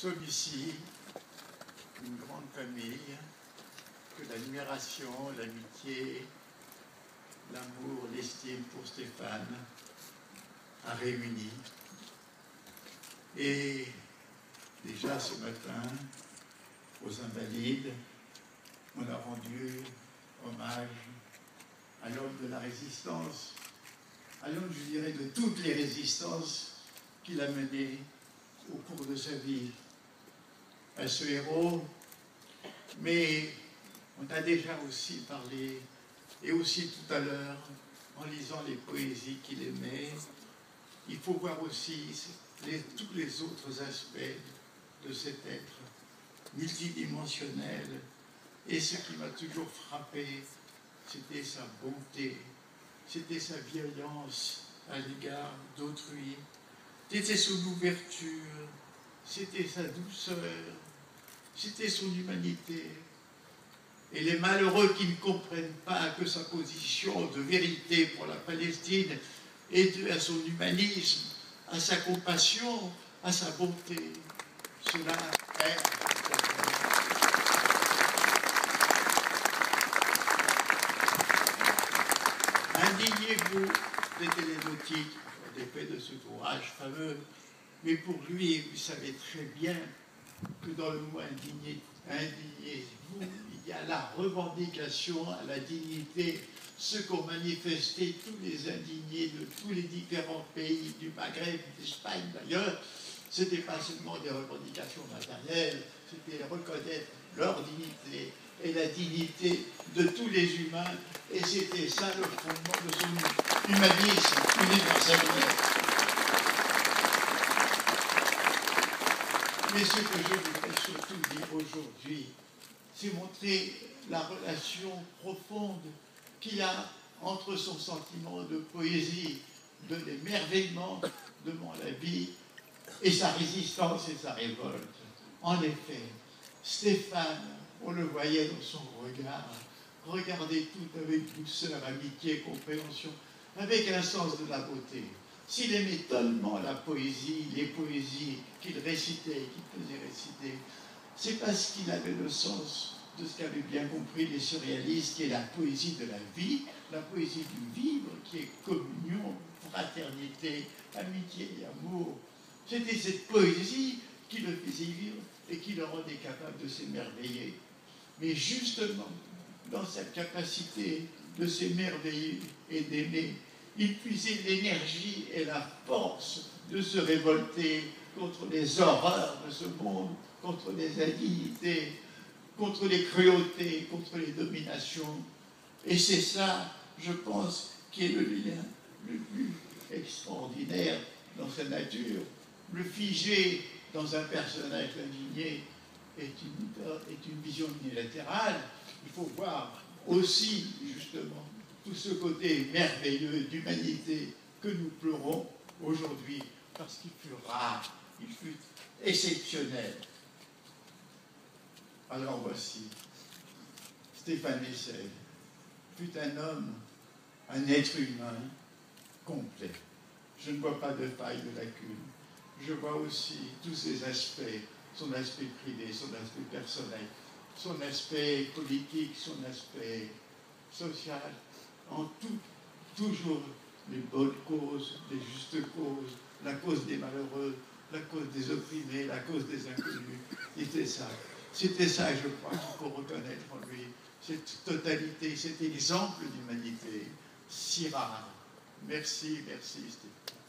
sommes ici, une grande famille, que l'admiration, l'amitié, l'amour, l'estime pour Stéphane a réuni. Et déjà ce matin, aux Invalides, on a rendu hommage à l'homme de la résistance, à l'homme, je dirais, de toutes les résistances qu'il a menées au cours de sa vie, à ce héros. Mais on a déjà aussi parlé, et aussi tout à l'heure, en lisant les poésies qu'il aimait, il faut voir aussi tous les autres aspects de cet être multidimensionnel. Et ce qui m'a toujours frappé, c'était sa bonté, c'était sa bienveillance à l'égard d'autrui, c'était son ouverture, c'était sa douceur, c'était son humanité. Et les malheureux qui ne comprennent pas que sa position de vérité pour la Palestine est due à son humanisme, à sa compassion, à sa bonté, cela est... Indignez-vous des télénotiques, des faits de ce ouvrage fameux, mais pour lui, vous savez très bien que dans le mot indignez-vous, il y a la revendication à la dignité, ce qu'ont manifesté tous les indignés de tous les différents pays du Maghreb, d'Espagne d'ailleurs. Ce n'était pas seulement des revendications matérielles, c'était reconnaître leur dignité et la dignité de tous les humains, et c'était ça le fondement de son humanisme universel. Mais ce que je voudrais surtout dire aujourd'hui, c'est montrer la relation profonde qu'il y a entre son sentiment de poésie, de l'émerveillement devant la vie, et sa résistance et sa révolte. En effet, Stéphane, on le voyait dans son regard, regardait tout avec douceur, amitié, compréhension, avec un sens de la beauté. S'il aimait tellement la poésie, les poésies qu'il récitait, qu'il faisait réciter, c'est parce qu'il avait le sens de ce qu'avaient bien compris les surréalistes, qui est la poésie de la vie, la poésie du vivre, qui est communion, fraternité, amitié et amour. C'était cette poésie qui le faisait vivre et qui le rendait capable de s'émerveiller. Mais justement, dans cette capacité de s'émerveiller et d'aimer, il puisait l'énergie et la force de se révolter contre les horreurs de ce monde, contre les indignités, contre les cruautés, contre les dominations. Et c'est ça, je pense, qui est le lien le plus extraordinaire dans sa nature. Le figé dans un personnage indigné est une vision unilatérale. Il faut voir aussi, justement, tout ce côté merveilleux d'humanité que nous pleurons aujourd'hui, parce qu'il fut rare, il fut exceptionnel. Alors voici, Stéphane Hessel fut un homme, un être humain complet. Je ne vois pas de faille, de lacune. Je vois aussi tous ses aspects, son aspect privé, son aspect personnel, son aspect politique, son aspect social, en tout, toujours les bonnes causes, les justes causes, la cause des malheureux, la cause des opprimés, la cause des inconnus. C'était ça, je crois, qu'il faut reconnaître en lui, cette totalité, cet exemple d'humanité si rare. Merci, merci Stéphane.